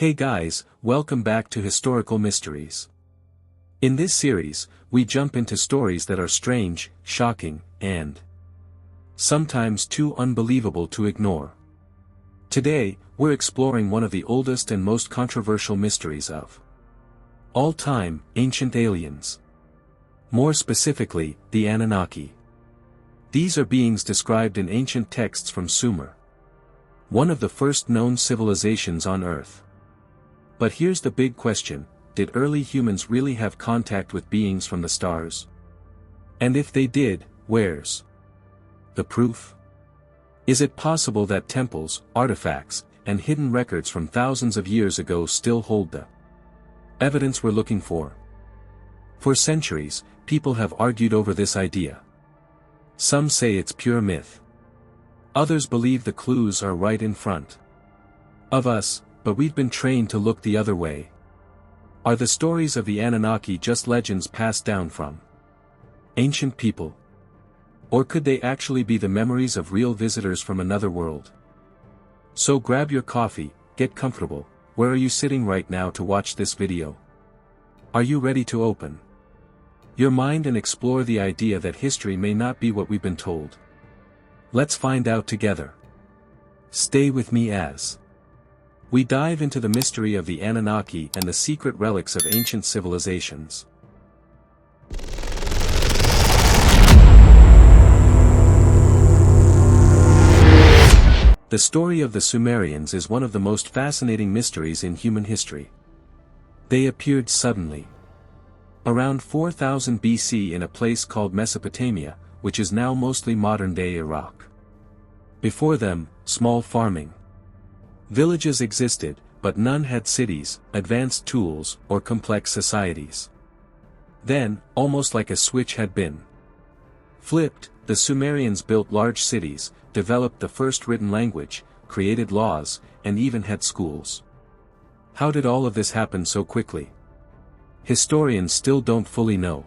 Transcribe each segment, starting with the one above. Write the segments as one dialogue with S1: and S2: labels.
S1: Hey guys, welcome back to Historical Mysteries. In this series, we jump into stories that are strange, shocking, and sometimes too unbelievable to ignore. Today, we're exploring one of the oldest and most controversial mysteries of all time, ancient aliens. More specifically, the Anunnaki. These are beings described in ancient texts from Sumer, one of the first known civilizations on Earth. But here's the big question: did early humans really have contact with beings from the stars? And if they did, where's the proof? Is it possible that temples, artifacts, and hidden records from thousands of years ago still hold the evidence we're looking for? For centuries, people have argued over this idea. Some say it's pure myth. Others believe the clues are right in front of us, but we've been trained to look the other way. Are the stories of the Anunnaki just legends passed down from ancient people? Or could they actually be the memories of real visitors from another world? So grab your coffee, get comfortable. Where are you sitting right now to watch this video? Are you ready to open your mind and explore the idea that history may not be what we've been told? Let's find out together. Stay with me as we dive into the mystery of the Anunnaki and the secret relics of ancient civilizations. The story of the Sumerians is one of the most fascinating mysteries in human history. They appeared suddenly around 4000 BC in a place called Mesopotamia, which is now mostly modern-day Iraq. Before them, small farming villages existed, but none had cities, advanced tools, or complex societies. Then, almost like a switch had been flipped, the Sumerians built large cities, developed the first written language, created laws, and even had schools. How did all of this happen so quickly? Historians still don't fully know.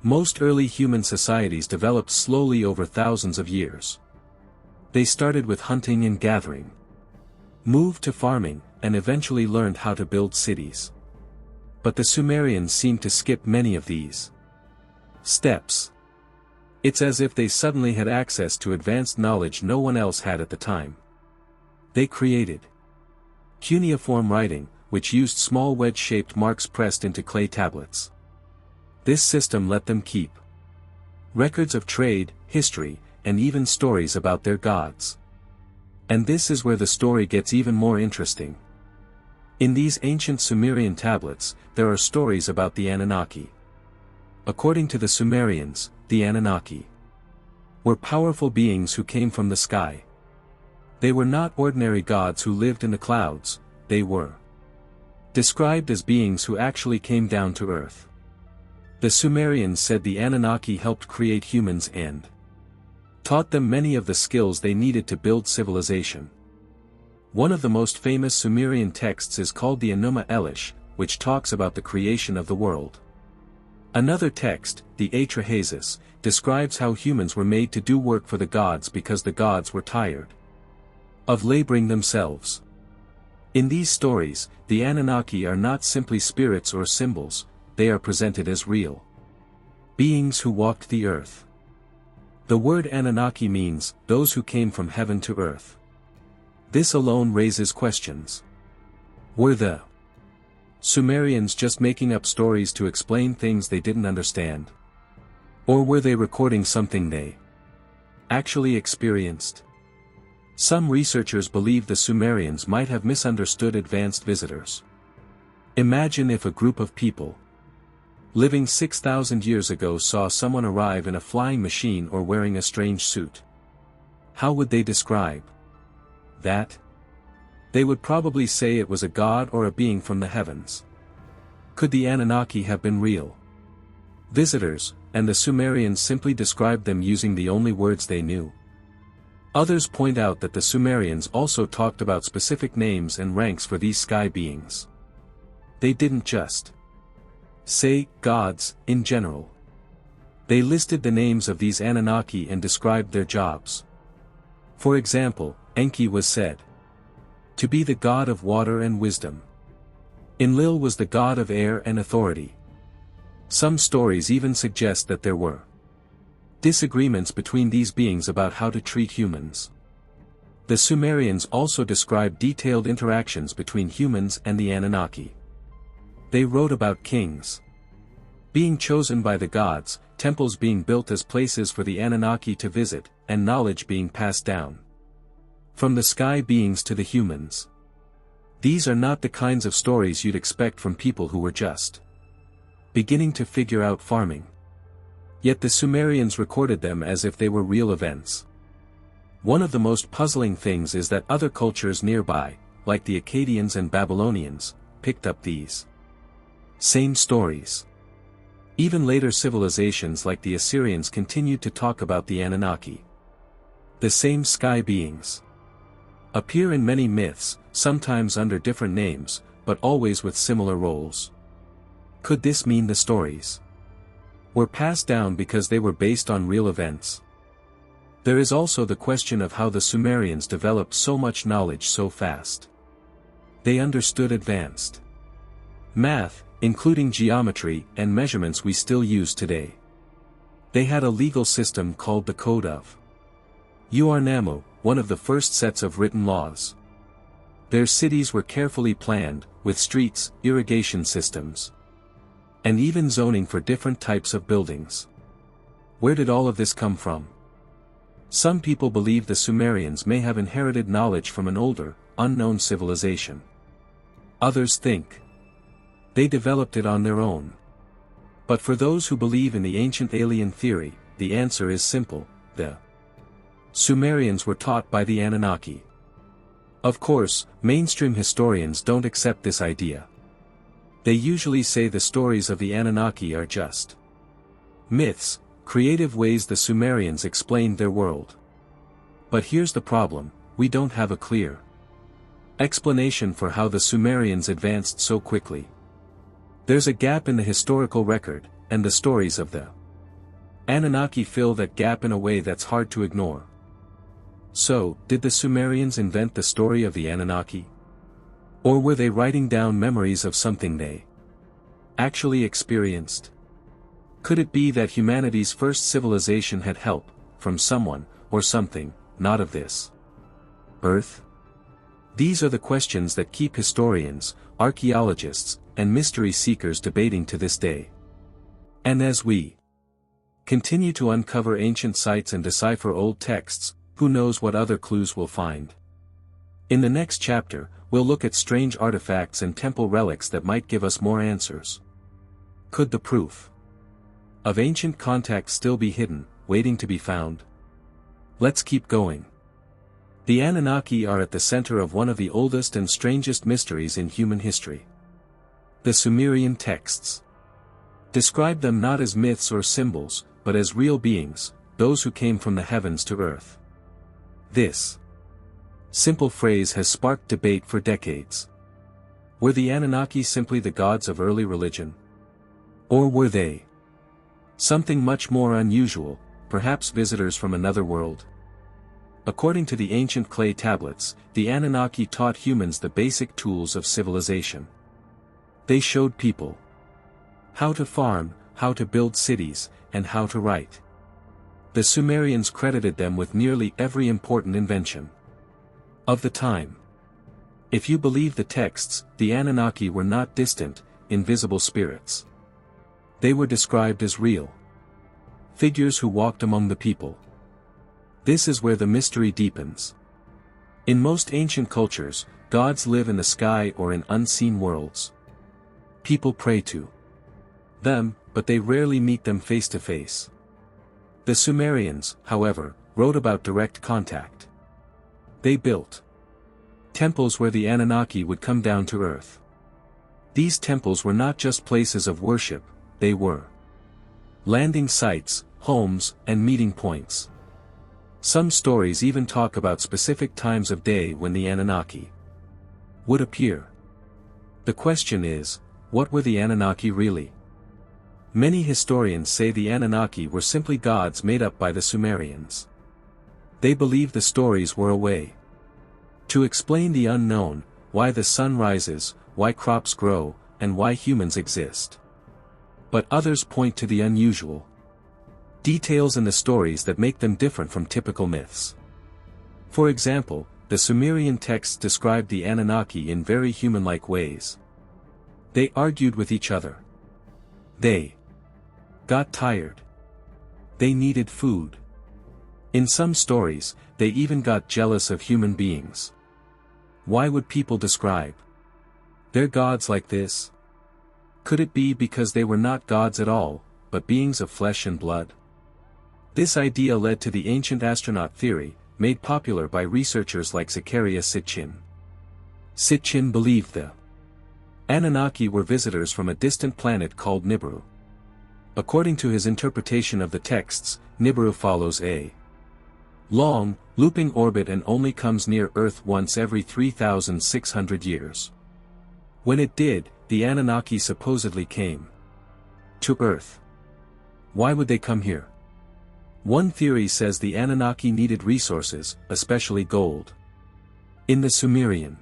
S1: Most early human societies developed slowly over thousands of years. They started with hunting and gathering, moved to farming, and eventually learned how to build cities. But the Sumerians seemed to skip many of these steps. It's as if they suddenly had access to advanced knowledge no one else had at the time. They created cuneiform writing, which used small wedge-shaped marks pressed into clay tablets. This system let them keep records of trade, history, and even stories about their gods. And this is where the story gets even more interesting. In these ancient Sumerian tablets, there are stories about the Anunnaki. According to the Sumerians, the Anunnaki were powerful beings who came from the sky. They were not ordinary gods who lived in the clouds, they were described as beings who actually came down to earth. The Sumerians said the Anunnaki helped create humans and taught them many of the skills they needed to build civilization. One of the most famous Sumerian texts is called the Enuma Elish, which talks about the creation of the world. Another text, the Atrahasis, describes how humans were made to do work for the gods because the gods were tired of laboring themselves. In these stories, the Anunnaki are not simply spirits or symbols, they are presented as real beings who walked the earth. The word Anunnaki means, those who came from heaven to earth. This alone raises questions. Were the Sumerians just making up stories to explain things they didn't understand? Or were they recording something they actually experienced? Some researchers believe the Sumerians might have misunderstood advanced visitors. Imagine if a group of people living 6,000 years ago saw someone arrive in a flying machine or wearing a strange suit. How would they describe that? They would probably say it was a god or a being from the heavens. Could the Anunnaki have been real visitors, and the Sumerians simply described them using the only words they knew? Others point out that the Sumerians also talked about specific names and ranks for these sky beings. They didn't just say gods in general. They listed the names of these Anunnaki and described their jobs. For example, Enki was said to be the god of water and wisdom. Enlil was the god of air and authority. Some stories even suggest that there were disagreements between these beings about how to treat humans. The Sumerians also describe detailed interactions between humans and the Anunnaki. They wrote about kings being chosen by the gods, temples being built as places for the Anunnaki to visit, and knowledge being passed down from the sky beings to the humans. These are not the kinds of stories you'd expect from people who were just beginning to figure out farming. Yet the Sumerians recorded them as if they were real events. One of the most puzzling things is that other cultures nearby, like the Akkadians and Babylonians, picked up these same stories. Even later civilizations like the Assyrians continued to talk about the Anunnaki. The same sky beings appear in many myths, sometimes under different names, but always with similar roles. Could this mean the stories were passed down because they were based on real events? There is also the question of how the Sumerians developed so much knowledge so fast. They understood advanced math, including geometry and measurements we still use today. They had a legal system called the Code of Uarnamu, one of the first sets of written laws. Their cities were carefully planned, with streets, irrigation systems, and even zoning for different types of buildings. Where did all of this come from? Some people believe the Sumerians may have inherited knowledge from an older, unknown civilization. Others think they developed it on their own. But for those who believe in the ancient alien theory, the answer is simple: the Sumerians were taught by the Anunnaki. Of course, mainstream historians don't accept this idea. They usually say the stories of the Anunnaki are just myths, creative ways the Sumerians explained their world. But here's the problem: we don't have a clear explanation for how the Sumerians advanced so quickly. There's a gap in the historical record, and the stories of the Anunnaki fill that gap in a way that's hard to ignore. So, did the Sumerians invent the story of the Anunnaki? Or were they writing down memories of something they actually experienced? Could it be that humanity's first civilization had help from someone, or something, not of this earth? These are the questions that keep historians, archaeologists, and mystery seekers debating to this day. And as we continue to uncover ancient sites and decipher old texts, who knows what other clues we'll find? In the next chapter, we'll look at strange artifacts and temple relics that might give us more answers. Could the proof of ancient contact still be hidden, waiting to be found? Let's keep going. The Anunnaki are at the center of one of the oldest and strangest mysteries in human history. The Sumerian texts describe them not as myths or symbols, but as real beings, those who came from the heavens to earth. This simple phrase has sparked debate for decades. Were the Anunnaki simply the gods of early religion? Or were they something much more unusual, perhaps visitors from another world? According to the ancient clay tablets, the Anunnaki taught humans the basic tools of civilization. They showed people how to farm, how to build cities, and how to write. The Sumerians credited them with nearly every important invention of the time. If you believe the texts, the Anunnaki were not distant, invisible spirits. They were described as real figures who walked among the people. This is where the mystery deepens. In most ancient cultures, gods live in the sky or in unseen worlds. People pray to them, but they rarely meet them face to face. The Sumerians, however, wrote about direct contact. They built temples where the Anunnaki would come down to earth. These temples were not just places of worship, they were landing sites, homes, and meeting points. Some stories even talk about specific times of day when the Anunnaki would appear. The question is, what were the Anunnaki really? Many historians say the Anunnaki were simply gods made up by the Sumerians. They believe the stories were a way To explain the unknown, why the sun rises, why crops grow, and why humans exist. But others point to the unusual details in the stories that make them different from typical myths. For example, the Sumerian texts described the Anunnaki in very human-like ways. They argued with each other. They got tired. They needed food. In some stories, they even got jealous of human beings. Why would people describe their gods like this? Could it be because they were not gods at all, but beings of flesh and blood? This idea led to the ancient astronaut theory, made popular by researchers like Zecharia Sitchin. Sitchin believed the Anunnaki were visitors from a distant planet called Nibiru. According to his interpretation of the texts, Nibiru follows a long, looping orbit and only comes near Earth once every 3,600 years. When it did, the Anunnaki supposedly came to Earth. Why would they come here? One theory says the Anunnaki needed resources, especially gold. In the Sumerian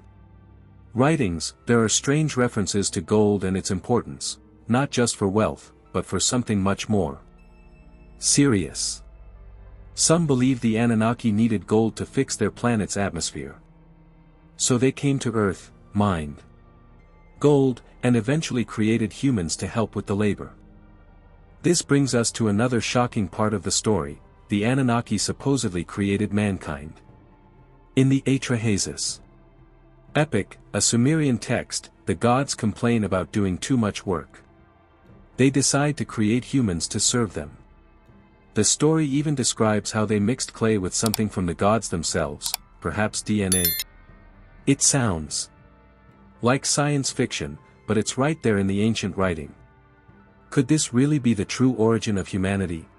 S1: writings, there are strange references to gold and its importance, not just for wealth, but for something much more serious. Some believe the Anunnaki needed gold to fix their planet's atmosphere. So they came to Earth, mined gold, and eventually created humans to help with the labor. This brings us to another shocking part of the story: the Anunnaki supposedly created mankind. In the Atrahasis epic, a Sumerian text, the gods complain about doing too much work. They decide to create humans to serve them. The story even describes how they mixed clay with something from the gods themselves, perhaps DNA. It sounds like science fiction, but it's right there in the ancient writing. Could this really be the true origin of humanity?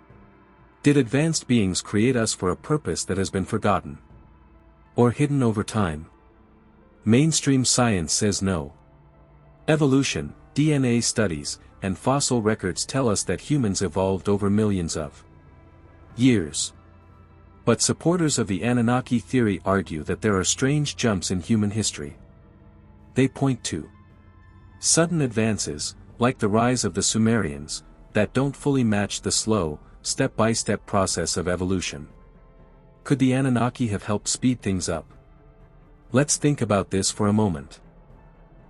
S1: Did advanced beings create us for a purpose that has been forgotten or hidden over time? Mainstream science says no. Evolution, DNA studies, and fossil records tell us that humans evolved over millions of years. But supporters of the Anunnaki theory argue that there are strange jumps in human history. They point to sudden advances, like the rise of the Sumerians, that don't fully match the slow, step-by-step process of evolution. Could the Anunnaki have helped speed things up? Let's think about this for a moment.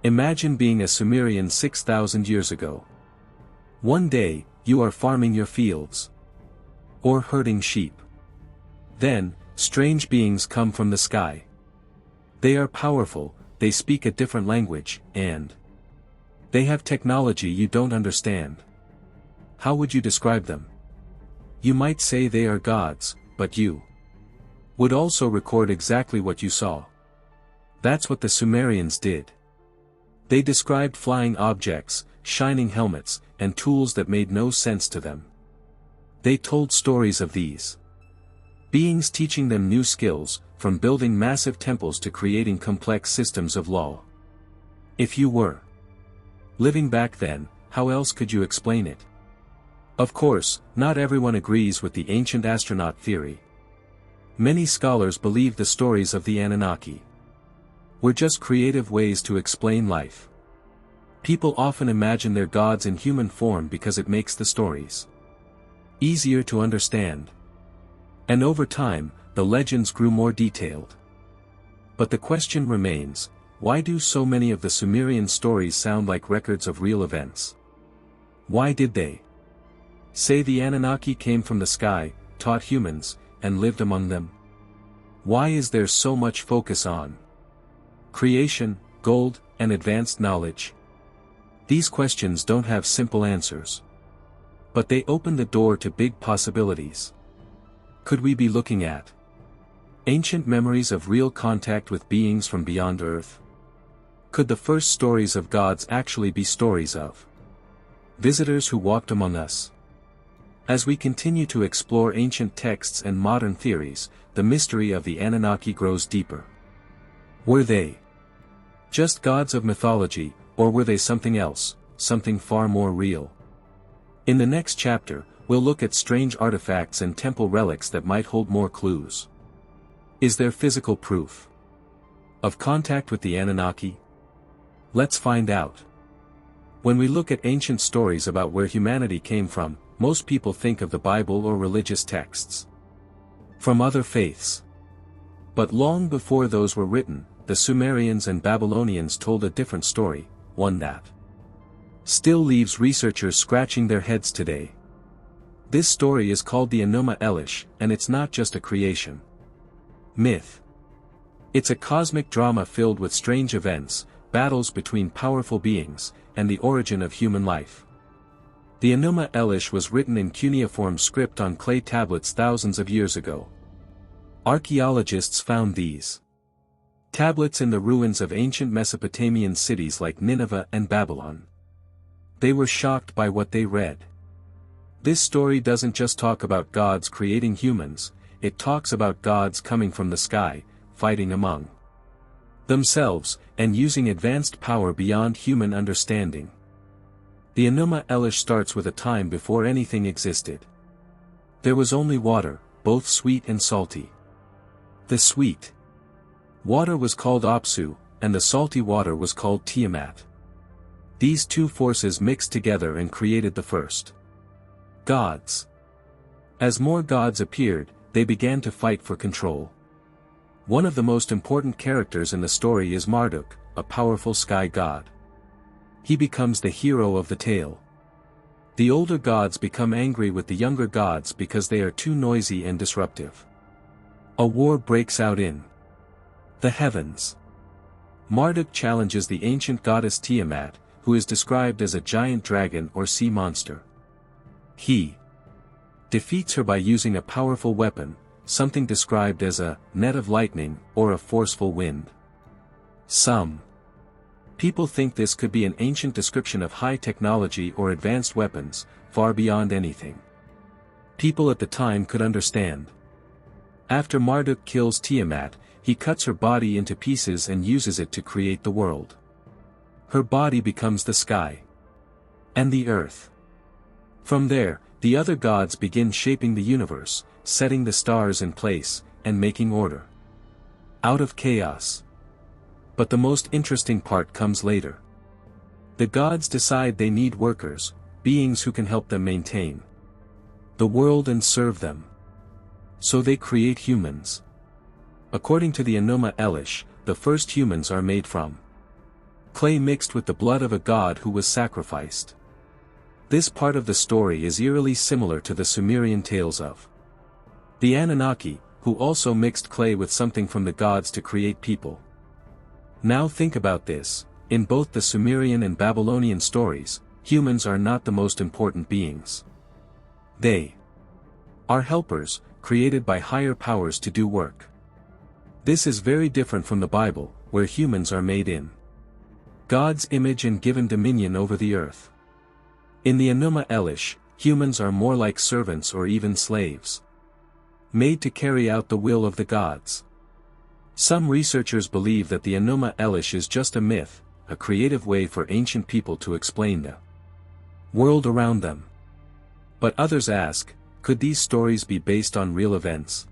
S1: Imagine being a Sumerian 6,000 years ago. One day, you are farming your fields or herding sheep. Then, strange beings come from the sky. They are powerful, they speak a different language, and they have technology you don't understand. How would you describe them? You might say they are gods, but you would also record exactly what you saw. That's what the Sumerians did. They described flying objects, shining helmets, and tools that made no sense to them. They told stories of these beings, teaching them new skills, from building massive temples to creating complex systems of law. If you were living back then, how else could you explain it? Of course, not everyone agrees with the ancient astronaut theory. Many scholars believe the stories of the Anunnaki were just creative ways to explain life. People often imagine their gods in human form because it makes the stories easier to understand. And over time, the legends grew more detailed. But the question remains, why do so many of the Sumerian stories sound like records of real events? Why did they say the Anunnaki came from the sky, taught humans, and lived among them? Why is there so much focus on creation, gold, and advanced knowledge? These questions don't have simple answers. But they open the door to big possibilities. Could we be looking at ancient memories of real contact with beings from beyond Earth? Could the first stories of gods actually be stories of visitors who walked among us? As we continue to explore ancient texts and modern theories, the mystery of the Anunnaki grows deeper. Were they just gods of mythology, or were they something else, something far more real? In the next chapter, we'll look at strange artifacts and temple relics that might hold more clues. Is there physical proof? Of contact with the Anunnaki? Let's find out. When we look at ancient stories about where humanity came from, most people think of the Bible or religious texts from other faiths. But long before those were written, the Sumerians and Babylonians told a different story, one that still leaves researchers scratching their heads today. This story is called the Enuma Elish, and it's not just a creation myth. It's a cosmic drama filled with strange events, battles between powerful beings, and the origin of human life. The Enuma Elish was written in cuneiform script on clay tablets thousands of years ago. Archaeologists found these tablets in the ruins of ancient Mesopotamian cities like Nineveh and Babylon. They were shocked by what they read. This story doesn't just talk about gods creating humans, it talks about gods coming from the sky, fighting among themselves, and using advanced power beyond human understanding. The Enuma Elish starts with a time before anything existed. There was only water, both sweet and salty. The sweet water was called Apsu, and the salty water was called Tiamat. These two forces mixed together and created the first gods. As more gods appeared, they began to fight for control. One of the most important characters in the story is Marduk, a powerful sky god. He becomes the hero of the tale. The older gods become angry with the younger gods because they are too noisy and disruptive. A war breaks out in the heavens. Marduk challenges the ancient goddess Tiamat, who is described as a giant dragon or sea monster. He defeats her by using a powerful weapon, something described as a net of lightning or a forceful wind. Some people think this could be an ancient description of high technology or advanced weapons, far beyond anything people at the time could understand. After Marduk kills Tiamat, he cuts her body into pieces and uses it to create the world. Her body becomes the sky and the earth. From there, the other gods begin shaping the universe, setting the stars in place, and making order out of chaos. But the most interesting part comes later. The gods decide they need workers, beings who can help them maintain the world and serve them. So they create humans. According to the Enuma Elish, the first humans are made from clay mixed with the blood of a god who was sacrificed. This part of the story is eerily similar to the Sumerian tales of the Anunnaki, who also mixed clay with something from the gods to create people. Now think about this, in both the Sumerian and Babylonian stories, humans are not the most important beings. They are helpers, created by higher powers to do work. This is very different from the Bible, where humans are made in God's image and given dominion over the earth. In the Enuma Elish, humans are more like servants or even slaves, made to carry out the will of the gods. Some researchers believe that the Enuma Elish is just a myth, a creative way for ancient people to explain the world around them. But others ask, could these stories be based on real events?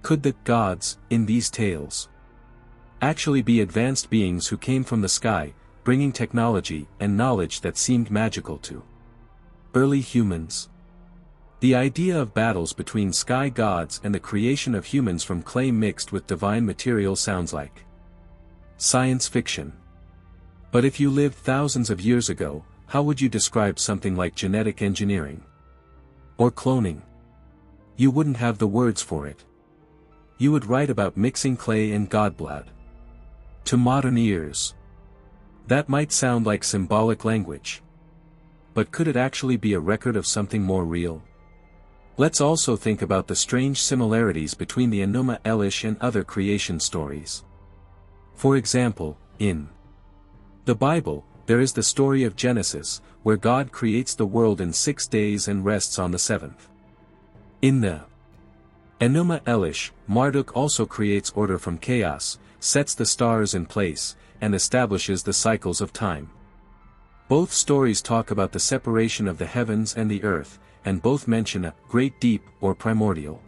S1: Could the gods, in these tales, actually be advanced beings who came from the sky, bringing technology and knowledge that seemed magical to early humans? The idea of battles between sky gods and the creation of humans from clay mixed with divine material sounds like science fiction. But if you lived thousands of years ago, how would you describe something like genetic engineering or cloning? You wouldn't have the words for it. You would write about mixing clay and god blood. To modern ears, that might sound like symbolic language. But could it actually be a record of something more real? Let's also think about the strange similarities between the Enuma Elish and other creation stories. For example, in the Bible, there is the story of Genesis, where God creates the world in 6 days and rests on the seventh. In the Enuma Elish, Marduk also creates order from chaos, sets the stars in place, and establishes the cycles of time. Both stories talk about the separation of the heavens and the earth, and both mention a great deep or primordial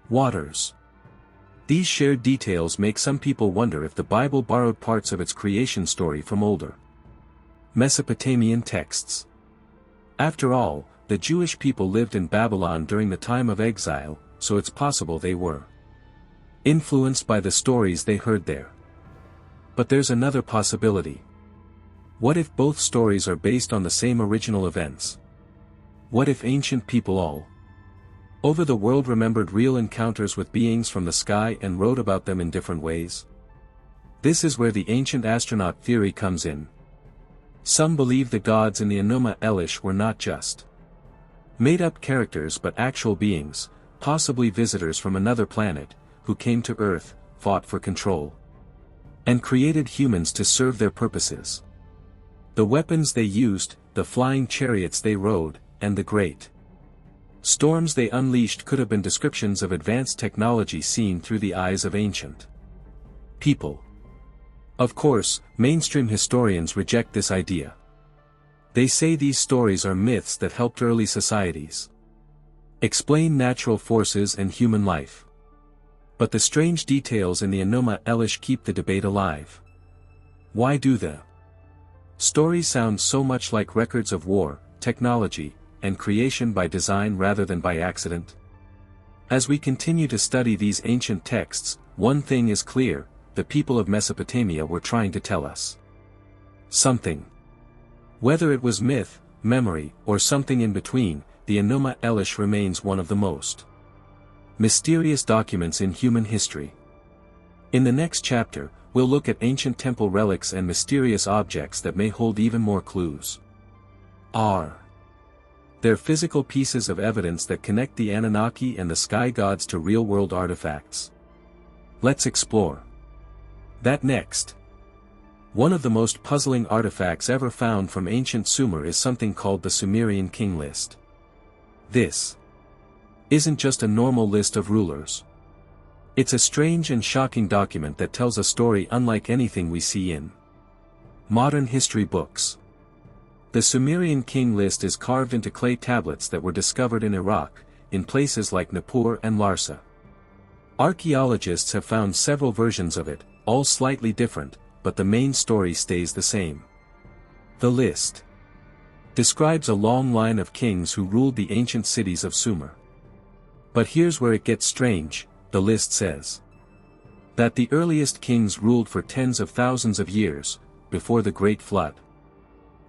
S1: waters. These shared details make some people wonder if the Bible borrowed parts of its creation story from older Mesopotamian texts. After all, the Jewish people lived in Babylon during the time of exile, so it's possible they were influenced by the stories they heard there. But there's another possibility. What if both stories are based on the same original events? What if ancient people all over the world remembered real encounters with beings from the sky and wrote about them in different ways? This is where the ancient astronaut theory comes in. Some believe the gods in the Enuma Elish were not just made-up characters but actual beings, possibly visitors from another planet, who came to Earth, fought for control, and created humans to serve their purposes. The weapons they used, the flying chariots they rode, and the great storms they unleashed could have been descriptions of advanced technology seen through the eyes of ancient people. Of course, mainstream historians reject this idea. They say these stories are myths that helped early societies explain natural forces and human life. But the strange details in the Enuma Elish keep the debate alive. Why do the stories sound so much like records of war, technology, and creation by design rather than by accident? As we continue to study these ancient texts, one thing is clear: the people of Mesopotamia were trying to tell us something. Whether it was myth, memory, or something in between, the Enuma Elish remains one of the most mysterious documents in human history. In the next chapter, we'll look at ancient temple relics and mysterious objects that may hold even more clues. They're physical pieces of evidence that connect the Anunnaki and the sky gods to real-world artifacts. Let's explore that next. One of the most puzzling artifacts ever found from ancient Sumer is something called the Sumerian king list. This isn't just a normal list of rulers. It's a strange and shocking document that tells a story unlike anything we see in modern history books. The Sumerian king list is carved into clay tablets that were discovered in Iraq, in places like Nippur and Larsa. Archaeologists have found several versions of it, all slightly different, but the main story stays the same. The list describes a long line of kings who ruled the ancient cities of Sumer. But here's where it gets strange. The list says that the earliest kings ruled for tens of thousands of years, before the Great Flood.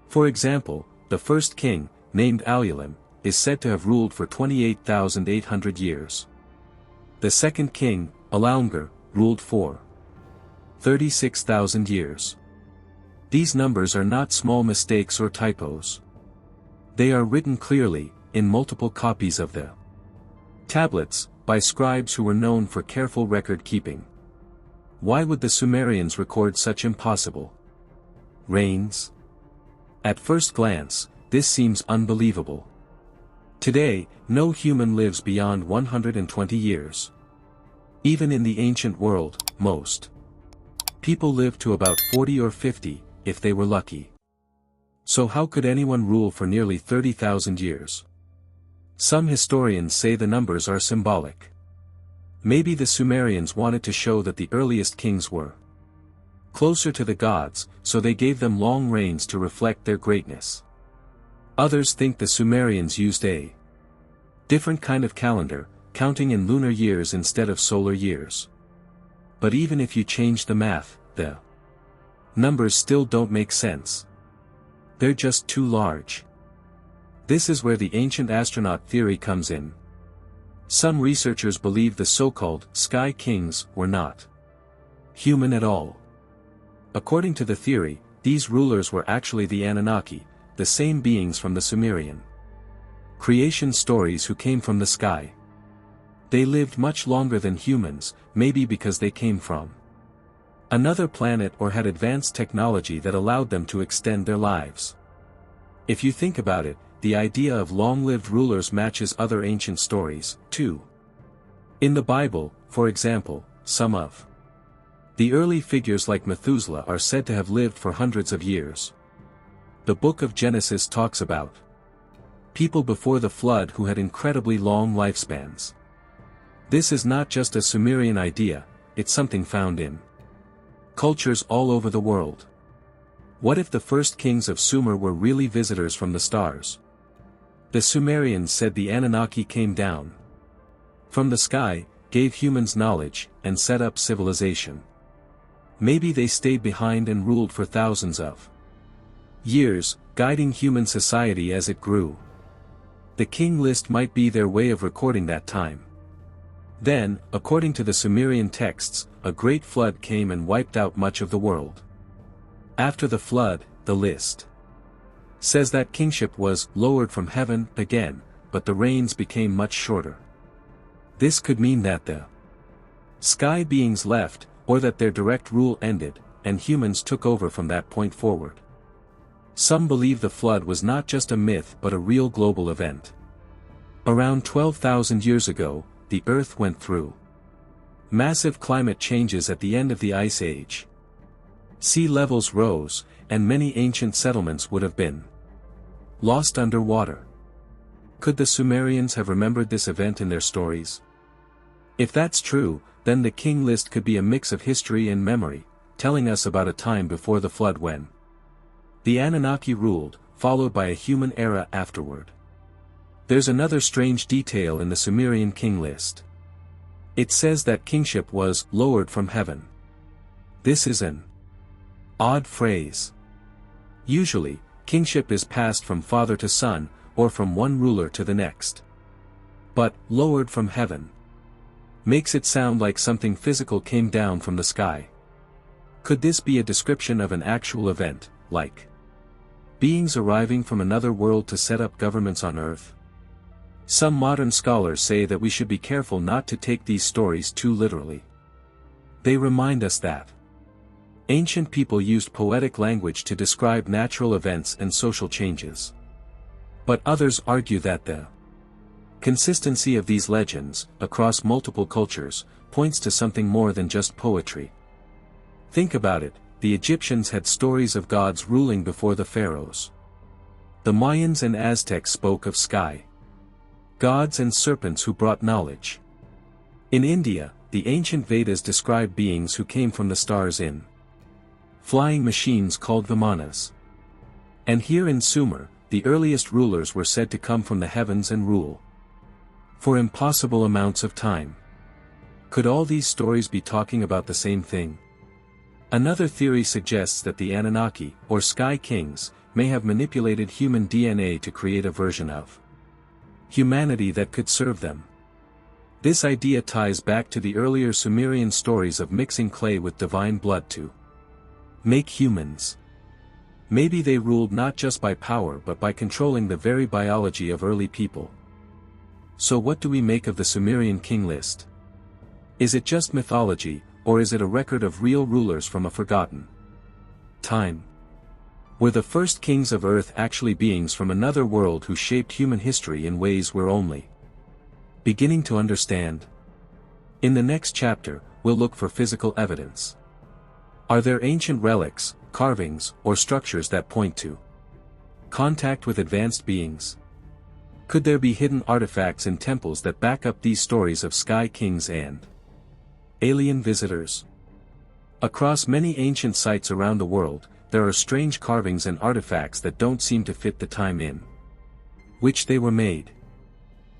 S1: For example, the first king, named Alulim, is said to have ruled for 28,800 years. The second king, Alaungar, ruled for 36,000 years. These numbers are not small mistakes or typos. They are written clearly, in multiple copies of the tablets, by scribes who were known for careful record-keeping. Why would the Sumerians record such impossible reigns? At first glance, this seems unbelievable. Today, no human lives beyond 120 years. Even in the ancient world, most people lived to about 40 or 50, if they were lucky. So how could anyone rule for nearly 30,000 years? Some historians say the numbers are symbolic. Maybe the Sumerians wanted to show that the earliest kings were closer to the gods, so they gave them long reigns to reflect their greatness. Others think the Sumerians used a different kind of calendar, counting in lunar years instead of solar years. But even if you change the math, the numbers still don't make sense. They're just too large. This is where the ancient astronaut theory comes in. Some researchers believe the so-called sky kings were not human at all. According to the theory, these rulers were actually the Anunnaki, the same beings from the Sumerian creation stories who came from the sky. They lived much longer than humans, maybe because they came from another planet or had advanced technology that allowed them to extend their lives. If you think about it, the idea of long-lived rulers matches other ancient stories, too. In the Bible, for example, some of the early figures like Methuselah are said to have lived for hundreds of years. The book of Genesis talks about people before the flood who had incredibly long lifespans. This is not just a Sumerian idea, it's something found in cultures all over the world. What if the first kings of Sumer were really visitors from the stars? The Sumerians said the Anunnaki came down from the sky, gave humans knowledge, and set up civilization. Maybe they stayed behind and ruled for thousands of years, guiding human society as it grew. The king list might be their way of recording that time. Then, according to the Sumerian texts, a great flood came and wiped out much of the world. After the flood, the list says that kingship was lowered from heaven again, but the reigns became much shorter. This could mean that the sky beings left, or that their direct rule ended, and humans took over from that point forward. Some believe the flood was not just a myth but a real global event. Around 12,000 years ago, the Earth went through massive climate changes at the end of the Ice Age. Sea levels rose, and many ancient settlements would have been lost underwater. Could the Sumerians have remembered this event in their stories? If that's true, then the king list could be a mix of history and memory, telling us about a time before the flood when the Anunnaki ruled, followed by a human era afterward. There's another strange detail in the Sumerian king list. It says that kingship was lowered from heaven. This is an odd phrase. Usually, kingship is passed from father to son, or from one ruler to the next. But, lowered from heaven, makes it sound like something physical came down from the sky. Could this be a description of an actual event, like beings arriving from another world to set up governments on Earth? Some modern scholars say that we should be careful not to take these stories too literally. They remind us that ancient people used poetic language to describe natural events and social changes. But others argue that the consistency of these legends, across multiple cultures, points to something more than just poetry. Think about it, the Egyptians had stories of gods ruling before the pharaohs. The Mayans and Aztecs spoke of sky gods and serpents who brought knowledge. In India, the ancient Vedas describe beings who came from the stars in flying machines called vimanas. And here in Sumer, the earliest rulers were said to come from the heavens and rule for impossible amounts of time. Could all these stories be talking about the same thing? Another theory suggests that the Anunnaki, or Sky Kings, may have manipulated human DNA to create a version of humanity that could serve them. This idea ties back to the earlier Sumerian stories of mixing clay with divine blood to make humans. Maybe they ruled not just by power but by controlling the very biology of early people. So what do we make of the Sumerian king list? Is it just mythology, or is it a record of real rulers from a forgotten time? Were the first kings of Earth actually beings from another world who shaped human history in ways we're only beginning to understand? In the next chapter, we'll look for physical evidence. Are there ancient relics, carvings, or structures that point to contact with advanced beings? Could there be hidden artifacts in temples that back up these stories of sky kings and alien visitors? Across many ancient sites around the world, there are strange carvings and artifacts that don't seem to fit the time in which they were made.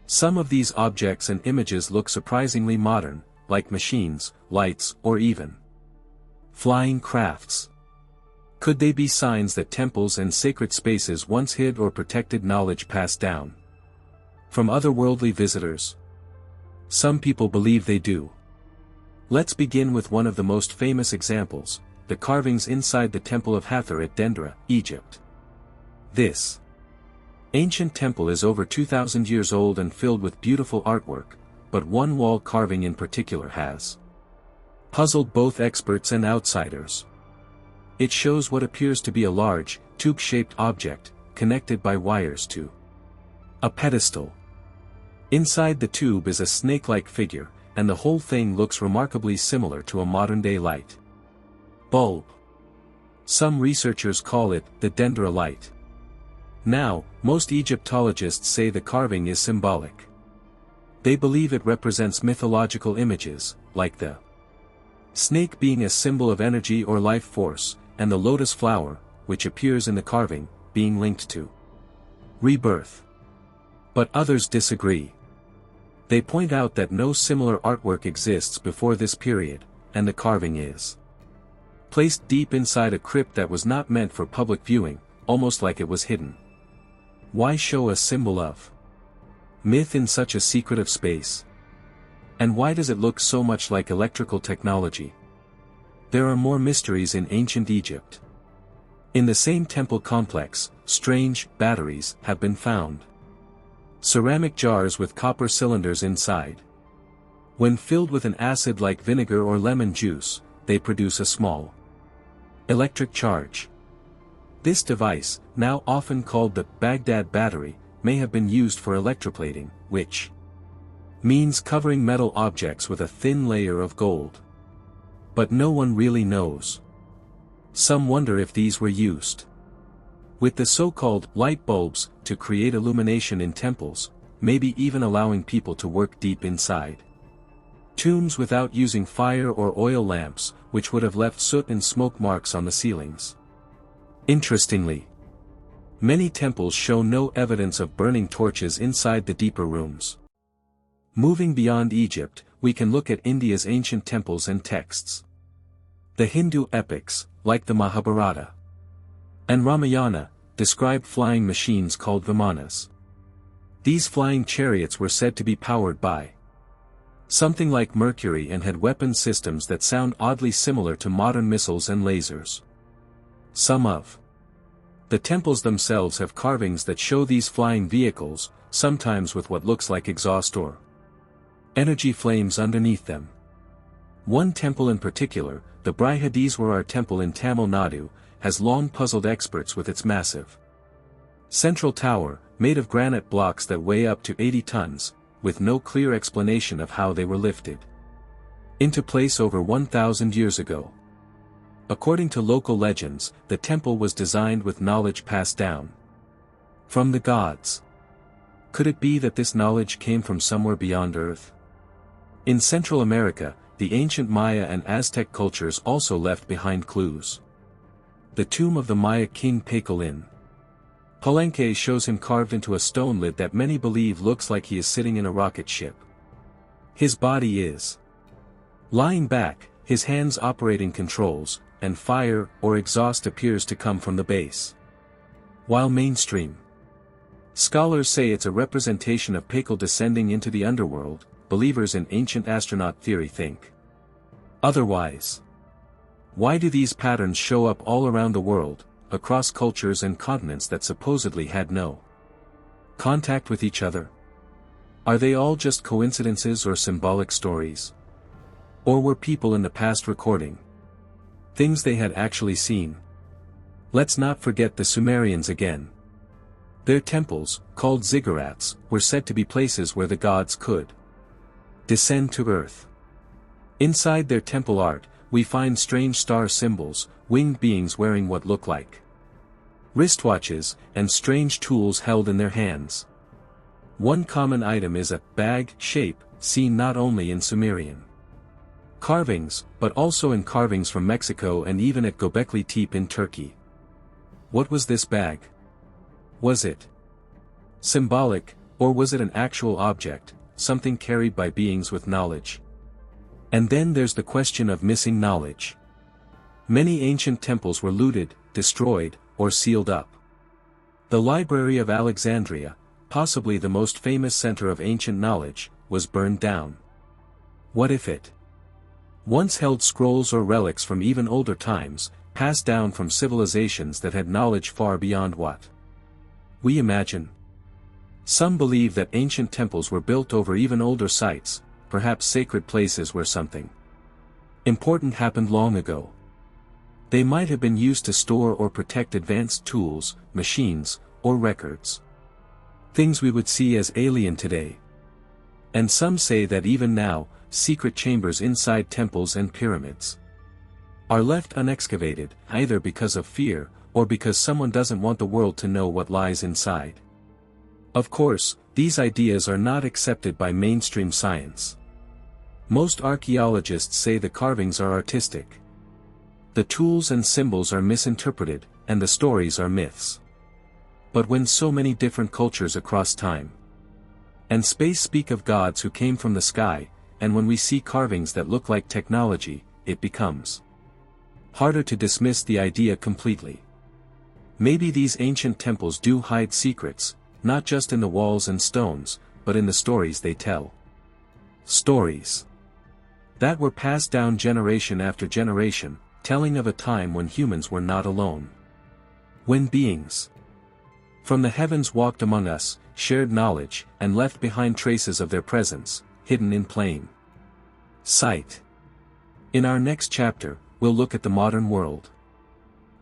S1: Some of these objects and images look surprisingly modern, like machines, lights, or even flying crafts. Could they be signs that temples and sacred spaces once hid or protected knowledge passed down from otherworldly visitors? Some people believe they do. Let's begin with one of the most famous examples, the carvings inside the Temple of Hathor at Dendra, Egypt. This ancient temple is over 2,000 years old and filled with beautiful artwork, but one wall carving in particular has puzzled both experts and outsiders. It shows what appears to be a large, tube-shaped object, connected by wires to a pedestal. Inside the tube is a snake-like figure, and the whole thing looks remarkably similar to a modern-day light bulb. Some researchers call it the Dendra light. Now, most Egyptologists say the carving is symbolic. They believe it represents mythological images, like the snake being a symbol of energy or life force, and the lotus flower, which appears in the carving, being linked to rebirth. But others disagree. They point out that no similar artwork exists before this period, and the carving is placed deep inside a crypt that was not meant for public viewing, almost like it was hidden. Why show a symbol of myth in such a secretive space? And why does it look so much like electrical technology? There are more mysteries in ancient Egypt. In the same temple complex, strange batteries have been found. Ceramic jars with copper cylinders inside. When filled with an acid like vinegar or lemon juice, they produce a small electric charge. This device, now often called the Baghdad battery, may have been used for electroplating, which means covering metal objects with a thin layer of gold. But no one really knows. Some wonder if these were used with the so-called light bulbs to create illumination in temples, maybe even allowing people to work deep inside tombs without using fire or oil lamps, which would have left soot and smoke marks on the ceilings. Interestingly, many temples show no evidence of burning torches inside the deeper rooms. Moving beyond Egypt, we can look at India's ancient temples and texts. The Hindu epics, like the Mahabharata and Ramayana, describe flying machines called vimanas. These flying chariots were said to be powered by something like mercury and had weapon systems that sound oddly similar to modern missiles and lasers. Some of the temples themselves have carvings that show these flying vehicles, sometimes with what looks like exhaust or energy flames underneath them. One temple in particular, the Brihadiswarar temple in Tamil Nadu, has long puzzled experts with its massive central tower, made of granite blocks that weigh up to 80 tons, with no clear explanation of how they were lifted into place over 1,000 years ago. According to local legends, the temple was designed with knowledge passed down from the gods. Could it be that this knowledge came from somewhere beyond Earth? In Central America, the ancient Maya and Aztec cultures also left behind clues. The tomb of the Maya king Pakal in Palenque shows him carved into a stone lid that many believe looks like he is sitting in a rocket ship. His body is lying back, his hands operating controls, and fire or exhaust appears to come from the base. While mainstream scholars say it's a representation of Pakal descending into the underworld, believers in ancient astronaut theory think otherwise. Why do these patterns show up all around the world, across cultures and continents that supposedly had no contact with each other? Are they all just coincidences or symbolic stories? Or were people in the past recording things they had actually seen? Let's not forget the Sumerians again. Their temples, called ziggurats, were said to be places where the gods could descend to earth. Inside their temple art, we find strange star symbols, winged beings wearing what look like wristwatches, and strange tools held in their hands. One common item is a bag shape, seen not only in Sumerian carvings, but also in carvings from Mexico and even at Göbekli Tepe in Turkey. What was this bag? Was it symbolic, or was it an actual object, something carried by beings with knowledge? And then there's the question of missing knowledge. Many ancient temples were looted, destroyed, or sealed up. The Library of Alexandria, possibly the most famous center of ancient knowledge, was burned down. What if it once held scrolls or relics from even older times, passed down from civilizations that had knowledge far beyond what we imagine? Some believe that ancient temples were built over even older sites, perhaps sacred places where something important happened long ago. They might have been used to store or protect advanced tools, machines, or records. Things we would see as alien today. And some say that even now, secret chambers inside temples and pyramids are left unexcavated, either because of fear, or because someone doesn't want the world to know what lies inside. Of course, these ideas are not accepted by mainstream science. Most archaeologists say the carvings are artistic. The tools and symbols are misinterpreted, and the stories are myths. But when so many different cultures across time and space speak of gods who came from the sky, and when we see carvings that look like technology, it becomes harder to dismiss the idea completely. Maybe these ancient temples do hide secrets, not just in the walls and stones, but in the stories they tell. Stories that were passed down generation after generation, telling of a time when humans were not alone. When beings from the heavens walked among us, shared knowledge, and left behind traces of their presence, hidden in plain sight. In our next chapter, we'll look at the modern world.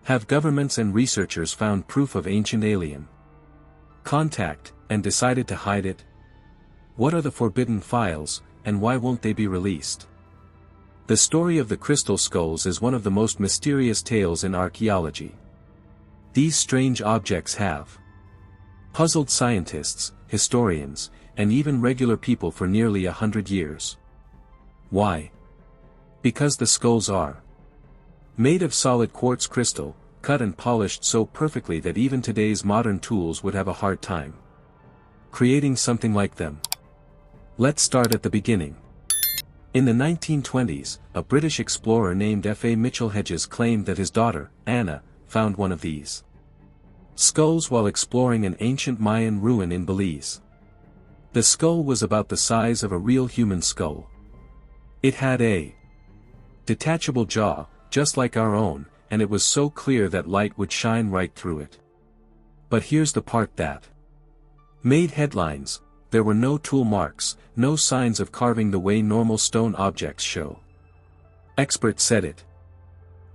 S1: Have governments and researchers found proof of ancient alien contact, and decided to hide it? What are the forbidden files, and why won't they be released? The story of the crystal skulls is one of the most mysterious tales in archaeology. These strange objects have puzzled scientists, historians, and even regular people for nearly 100 years. Why? Because the skulls are made of solid quartz crystal, cut and polished so perfectly that even today's modern tools would have a hard time creating something like them. Let's start at the beginning. In the 1920s, a British explorer named F.A. Mitchell Hedges claimed that his daughter, Anna, found one of these skulls while exploring an ancient Mayan ruin in Belize. The skull was about the size of a real human skull. It had a detachable jaw, just like our own, and it was so clear that light would shine right through it. But here's the part that made headlines: there were no tool marks, no signs of carving the way normal stone objects show. Experts said it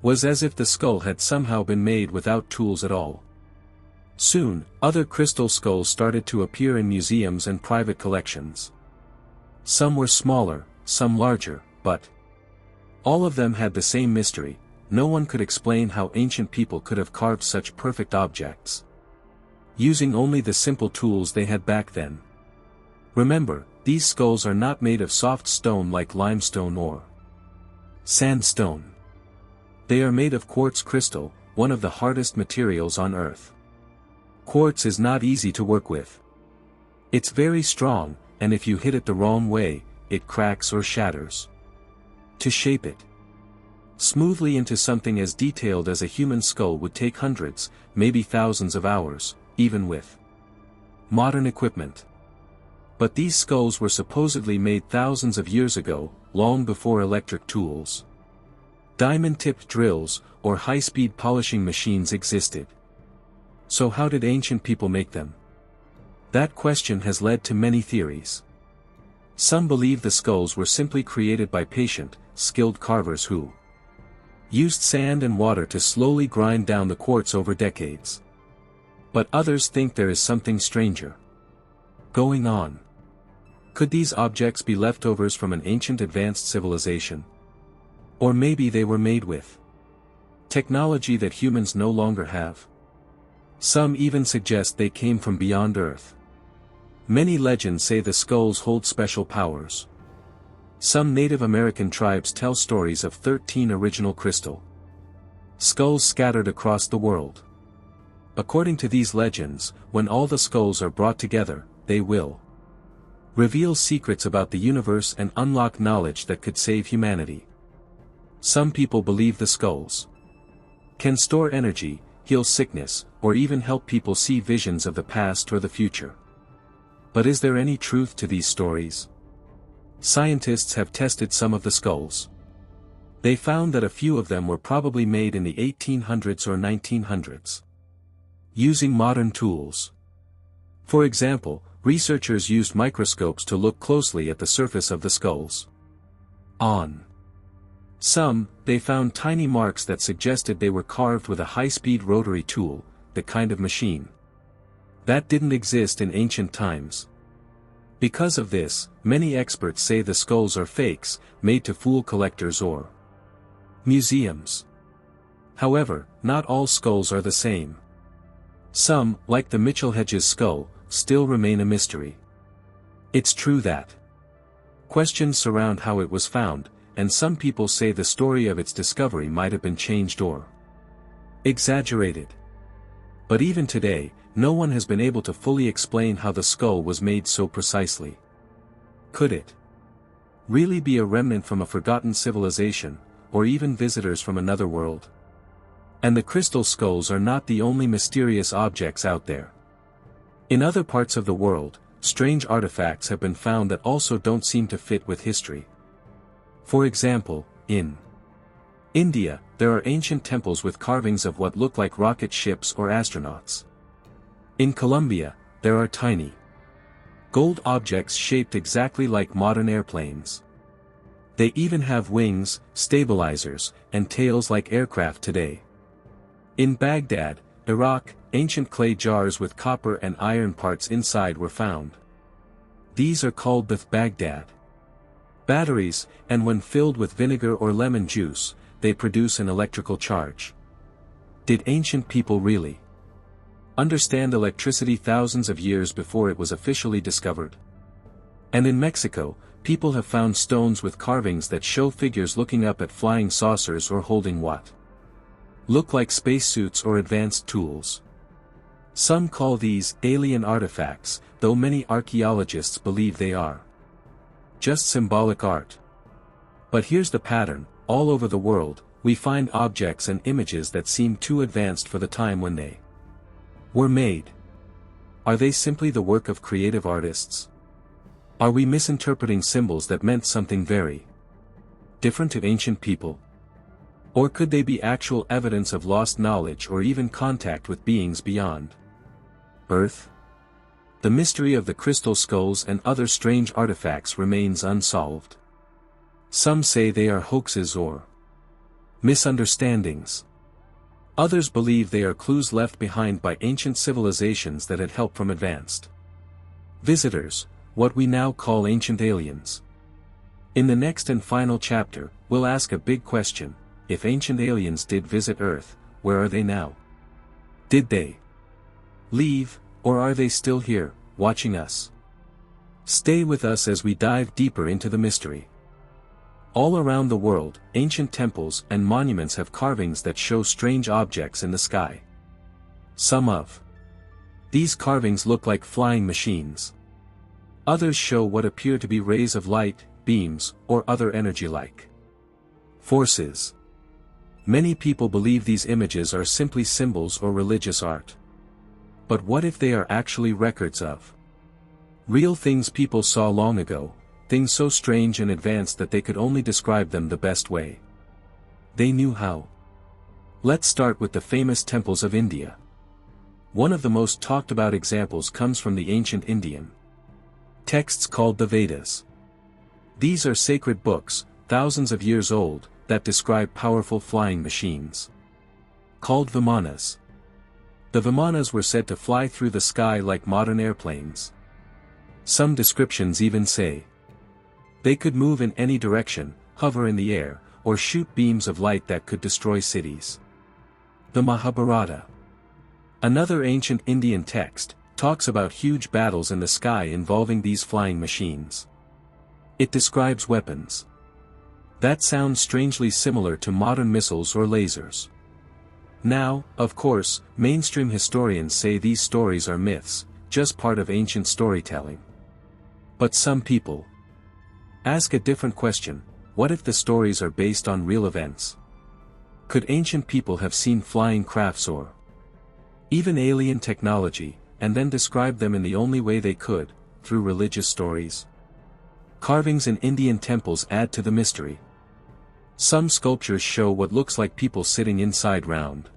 S1: was as if the skull had somehow been made without tools at all. Soon, other crystal skulls started to appear in museums and private collections. Some were smaller, some larger, but all of them had the same mystery: no one could explain how ancient people could have carved such perfect objects using only the simple tools they had back then. Remember, these skulls are not made of soft stone like limestone or sandstone. They are made of quartz crystal, one of the hardest materials on Earth. Quartz is not easy to work with. It's very strong, and if you hit it the wrong way, it cracks or shatters. To shape it smoothly into something as detailed as a human skull would take hundreds, maybe thousands of hours, even with modern equipment. But these skulls were supposedly made thousands of years ago, long before electric tools, diamond-tipped drills, or high-speed polishing machines existed. So how did ancient people make them? That question has led to many theories. Some believe the skulls were simply created by patient, skilled carvers who used sand and water to slowly grind down the quartz over decades. But others think there is something stranger going on. Could these objects be leftovers from an ancient advanced civilization? Or maybe they were made with technology that humans no longer have. Some even suggest they came from beyond Earth. Many legends say the skulls hold special powers. Some Native American tribes tell stories of 13 original crystal skulls scattered across the world. According to these legends, when all the skulls are brought together, they will reveal secrets about the universe and unlock knowledge that could save humanity. Some people believe the skulls can store energy, heal sickness, or even help people see visions of the past or the future. But is there any truth to these stories? Scientists have tested some of the skulls. They found that a few of them were probably made in the 1800s or 1900s, using modern tools. For example, researchers used microscopes to look closely at the surface of the skulls. On some, they found tiny marks that suggested they were carved with a high-speed rotary tool, the kind of machine that didn't exist in ancient times. Because of this, many experts say the skulls are fakes, made to fool collectors or museums. However, not all skulls are the same. Some, like the Mitchell Hedges skull, still remain a mystery. It's true that questions surround how it was found, and some people say the story of its discovery might have been changed or exaggerated. But even today, no one has been able to fully explain how the skull was made so precisely. Could it really be a remnant from a forgotten civilization, or even visitors from another world? And the crystal skulls are not the only mysterious objects out there. In other parts of the world, strange artifacts have been found that also don't seem to fit with history. For example, in India, there are ancient temples with carvings of what look like rocket ships or astronauts. In Colombia, there are tiny gold objects shaped exactly like modern airplanes. They even have wings, stabilizers, and tails like aircraft today. In Baghdad, Iraq, ancient clay jars with copper and iron parts inside were found. These are called the Baghdad batteries, and when filled with vinegar or lemon juice, they produce an electrical charge. Did ancient people really understand electricity thousands of years before it was officially discovered? And in Mexico, people have found stones with carvings that show figures looking up at flying saucers or holding what look like spacesuits or advanced tools. Some call these alien artifacts, though many archaeologists believe they are just symbolic art. But here's the pattern: all over the world, we find objects and images that seem too advanced for the time when they were made. Are they simply the work of creative artists? Are we misinterpreting symbols that meant something very different to ancient people? Or could they be actual evidence of lost knowledge or even contact with beings beyond Earth? The mystery of the crystal skulls and other strange artifacts remains unsolved. Some say they are hoaxes or misunderstandings. Others believe they are clues left behind by ancient civilizations that had help from advanced visitors, what we now call ancient aliens. In the next and final chapter, we'll ask a big question: if ancient aliens did visit Earth, where are they now? Did they leave, or are they still here, watching us? Stay with us as we dive deeper into the mystery. All around the world, ancient temples and monuments have carvings that show strange objects in the sky. Some of these carvings look like flying machines. Others show what appear to be rays of light, beams, or other energy-like forces. Many people believe these images are simply symbols or religious art. But what if they are actually records of real things people saw long ago, things so strange and advanced that they could only describe them the best way they knew how? Let's start with the famous temples of India. One of the most talked about examples comes from the ancient Indian texts called the Vedas. These are sacred books, thousands of years old, that describe powerful flying machines called vimanas. The vimanas were said to fly through the sky like modern airplanes. Some descriptions even say they could move in any direction, hover in the air, or shoot beams of light that could destroy cities. The Mahabharata, another ancient Indian text, talks about huge battles in the sky involving these flying machines. It describes weapons that sound strangely similar to modern missiles or lasers. Now, of course, mainstream historians say these stories are myths, just part of ancient storytelling. But some people ask a different question: what if the stories are based on real events? Could ancient people have seen flying crafts or even alien technology, and then describe them in the only way they could, through religious stories? Carvings in Indian temples add to the mystery. Some sculptures show what looks like people sitting inside round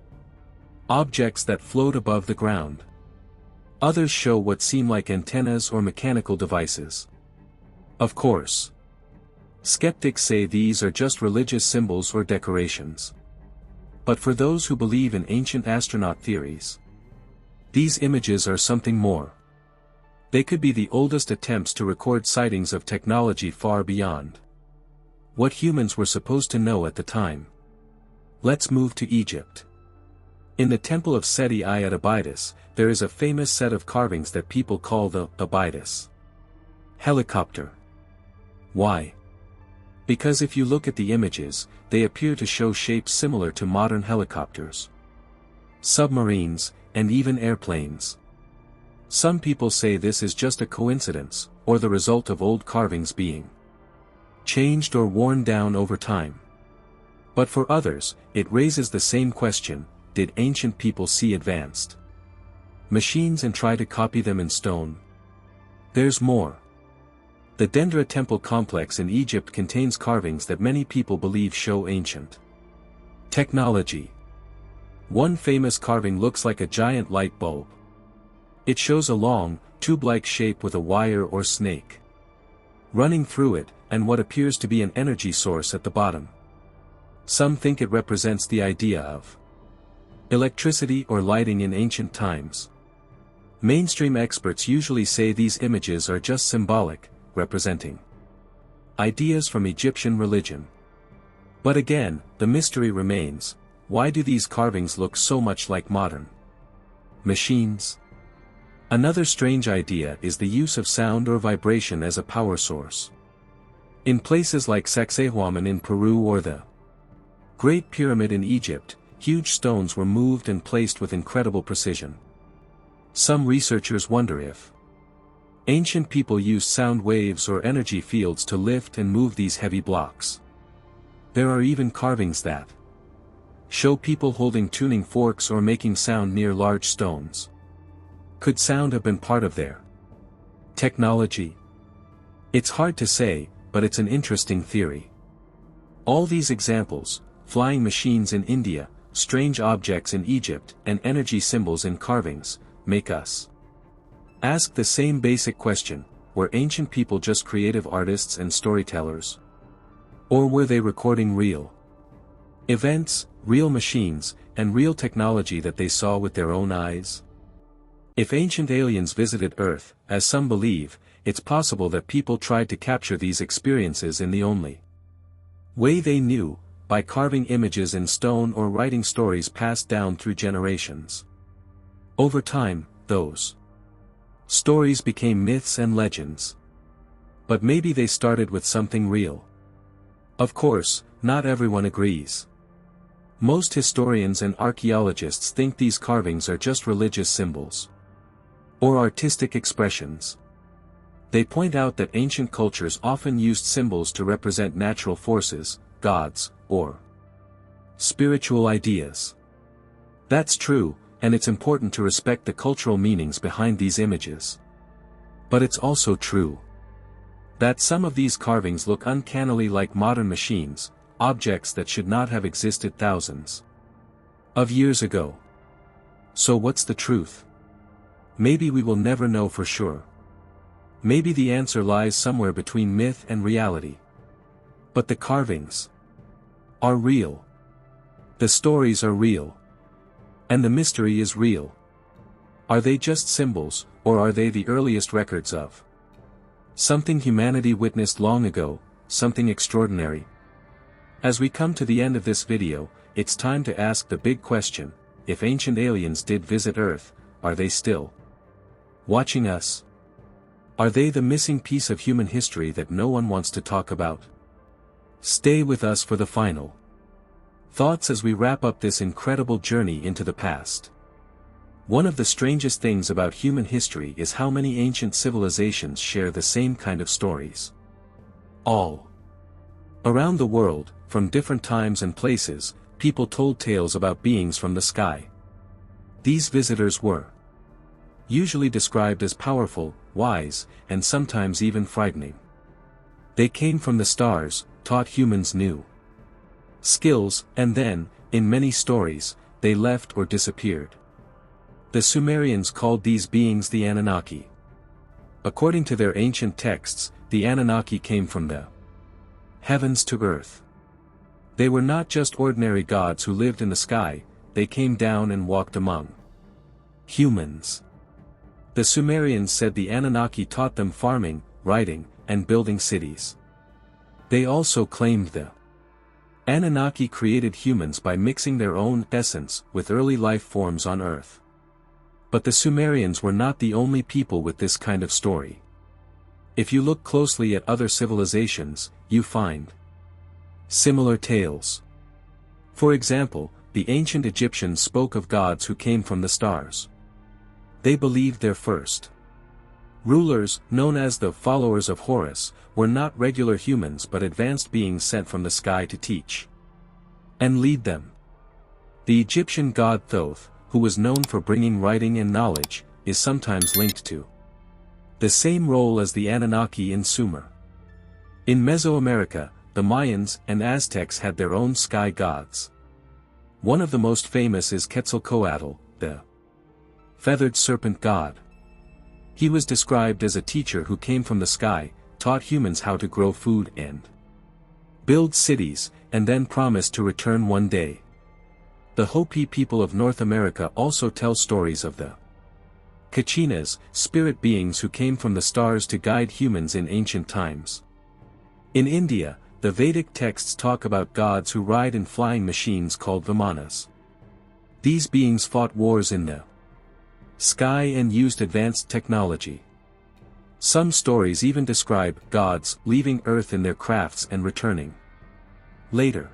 S1: objects that float above the ground. Others show what seem like antennas or mechanical devices. Of course, skeptics say these are just religious symbols or decorations. But for those who believe in ancient astronaut theories, these images are something more. They could be the oldest attempts to record sightings of technology far beyond what humans were supposed to know at the time. Let's move to Egypt. In the Temple of Seti I at Abydos, there is a famous set of carvings that people call the Abydos Helicopter. Why? Because if you look at the images, they appear to show shapes similar to modern helicopters, submarines, and even airplanes. Some people say this is just a coincidence, or the result of old carvings being changed or worn down over time. But for others, it raises the same question: did ancient people see advanced machines and try to copy them in stone? There's more. The Dendra temple complex in Egypt contains carvings that many people believe show ancient technology. One famous carving looks like a giant light bulb. It shows a long, tube-like shape with a wire or snake running through it, and what appears to be an energy source at the bottom. Some think it represents the idea of electricity or lighting in ancient times. Mainstream experts usually say these images are just symbolic, representing ideas from Egyptian religion. But again, the mystery remains: why do these carvings look so much like modern machines? Another strange idea is the use of sound or vibration as a power source. In places like Sacsayhuaman in Peru or the Great Pyramid in Egypt, huge stones were moved and placed with incredible precision. Some researchers wonder if ancient people used sound waves or energy fields to lift and move these heavy blocks. There are even carvings that show people holding tuning forks or making sound near large stones. Could sound have been part of their technology? It's hard to say, but it's an interesting theory. All these examples, flying machines in India, strange objects in Egypt, and energy symbols in carvings, make us ask the same basic question: were ancient people just creative artists and storytellers? Or were they recording real events, real machines, and real technology that they saw with their own eyes? If ancient aliens visited Earth, as some believe, it's possible that people tried to capture these experiences in the only way they knew, by carving images in stone or writing stories passed down through generations. Over time, those stories became myths and legends. But maybe they started with something real. Of course, not everyone agrees. Most historians and archaeologists think these carvings are just religious symbols or artistic expressions. They point out that ancient cultures often used symbols to represent natural forces, gods, or spiritual ideas. That's true, and it's important to respect the cultural meanings behind these images. But it's also true that some of these carvings look uncannily like modern machines, objects that should not have existed thousands of years ago. So what's the truth? Maybe we will never know for sure. Maybe the answer lies somewhere between myth and reality. But the carvings are real. The stories are real. And the mystery is real. Are they just symbols, or are they the earliest records of something humanity witnessed long ago, something extraordinary? As we come to the end of this video, it's time to ask the big question: if ancient aliens did visit Earth, are they still watching us? Are they the missing piece of human history that no one wants to talk about? Stay with us for the final thoughts as we wrap up this incredible journey into the past. One of the strangest things about human history is how many ancient civilizations share the same kind of stories. All around the world, from different times and places, people told tales about beings from the sky. These visitors were usually described as powerful, wise, and sometimes even frightening. They came from the stars, taught humans new skills, and then, in many stories, they left or disappeared. The Sumerians called these beings the Anunnaki. According to their ancient texts, the Anunnaki came from the heavens to earth. They were not just ordinary gods who lived in the sky, they came down and walked among humans. The Sumerians said the Anunnaki taught them farming, writing, and building cities. They also claimed the Anunnaki created humans by mixing their own essence with early life forms on Earth. But the Sumerians were not the only people with this kind of story. If you look closely at other civilizations, you find similar tales. For example, the ancient Egyptians spoke of gods who came from the stars. They believed their first rulers, known as the followers of Horus, were not regular humans but advanced beings sent from the sky to teach and lead them. The Egyptian god Thoth, who was known for bringing writing and knowledge, is sometimes linked to the same role as the Anunnaki in Sumer. In Mesoamerica, the Mayans and Aztecs had their own sky gods. One of the most famous is Quetzalcoatl, the feathered serpent god. He was described as a teacher who came from the sky, taught humans how to grow food and build cities, and then promised to return one day. The Hopi people of North America also tell stories of the Kachinas, spirit beings who came from the stars to guide humans in ancient times. In India, the Vedic texts talk about gods who ride in flying machines called Vimanas. These beings fought wars in the sky and used advanced technology. Some stories even describe gods leaving Earth in their crafts and returning later.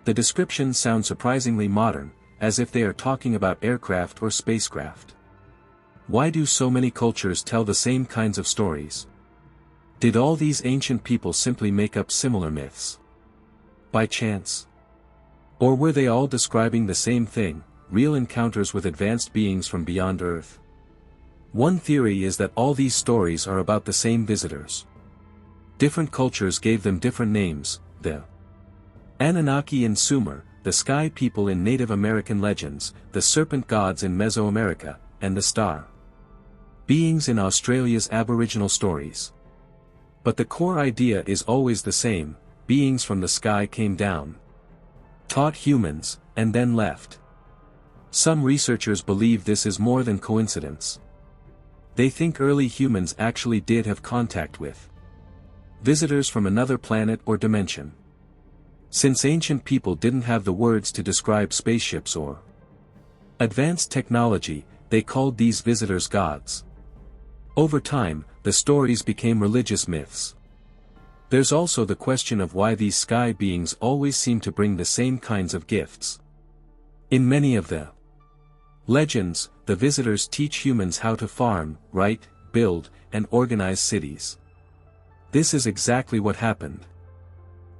S1: The descriptions sound surprisingly modern, as if they are talking about aircraft or spacecraft. Why do so many cultures tell the same kinds of stories? Did all these ancient people simply make up similar myths by chance? Or were they all describing the same thing, real encounters with advanced beings from beyond Earth? One theory is that all these stories are about the same visitors. Different cultures gave them different names: the Anunnaki in Sumer, the sky people in Native American legends, the serpent gods in Mesoamerica, and the star beings in Australia's Aboriginal stories. But the core idea is always the same: beings from the sky came down, taught humans, and then left. Some researchers believe this is more than coincidence. They think early humans actually did have contact with visitors from another planet or dimension. Since ancient people didn't have the words to describe spaceships or advanced technology, they called these visitors gods. Over time, the stories became religious myths. There's also the question of why these sky beings always seem to bring the same kinds of gifts. In many of the legends, the visitors teach humans how to farm, write, build, and organize cities. This is exactly what happened.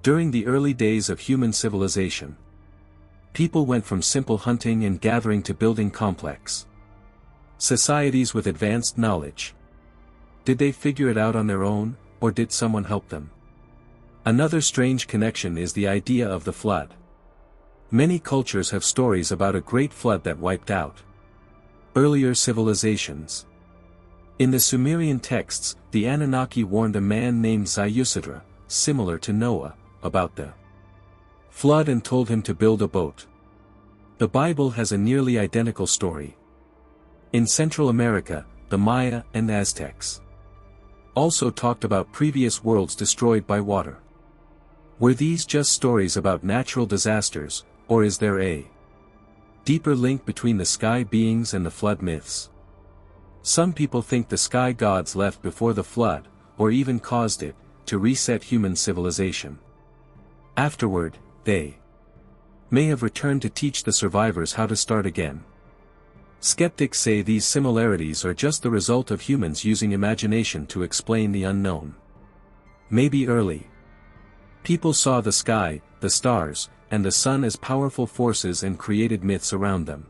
S1: During the early days of human civilization, people went from simple hunting and gathering to building complex societies with advanced knowledge. Did they figure it out on their own, or did someone help them? Another strange connection is the idea of the flood. Many cultures have stories about a great flood that wiped out earlier civilizations. In the Sumerian texts, the Anunnaki warned a man named Ziusudra, similar to Noah, about the flood and told him to build a boat. The Bible has a nearly identical story. In Central America, the Maya and Aztecs also talked about previous worlds destroyed by water. Were these just stories about natural disasters, or is there a deeper link between the sky beings and the flood myths? Some people think the sky gods left before the flood, or even caused it, to reset human civilization. Afterward, they may have returned to teach the survivors how to start again. Skeptics say these similarities are just the result of humans using imagination to explain the unknown. Maybe early people saw the sky, the stars, and the sun as powerful forces and created myths around them.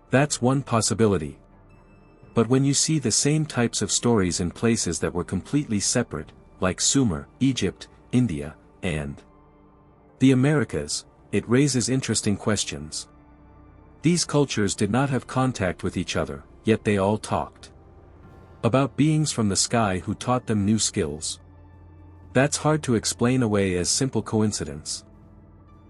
S1: That's one possibility. But when you see the same types of stories in places that were completely separate, like Sumer, Egypt, India, and the Americas, it raises interesting questions. These cultures did not have contact with each other, yet they all talked about beings from the sky who taught them new skills. That's hard to explain away as simple coincidence.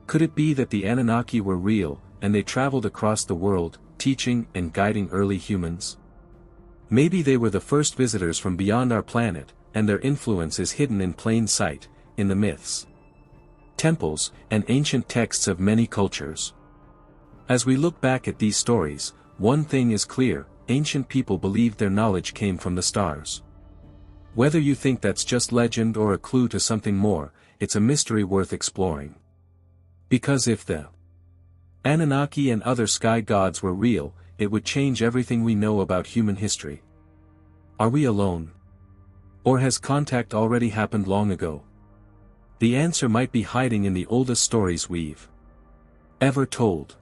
S1: Could it be that the Anunnaki were real, and they traveled across the world, teaching and guiding early humans? Maybe they were the first visitors from beyond our planet, and their influence is hidden in plain sight, in the myths, temples, and ancient texts of many cultures. As we look back at these stories, one thing is clear: ancient people believed their knowledge came from the stars. Whether you think that's just legend or a clue to something more, it's a mystery worth exploring. Because if the Anunnaki and other sky gods were real, it would change everything we know about human history. Are we alone? Or has contact already happened long ago? The answer might be hiding in the oldest stories we've ever told.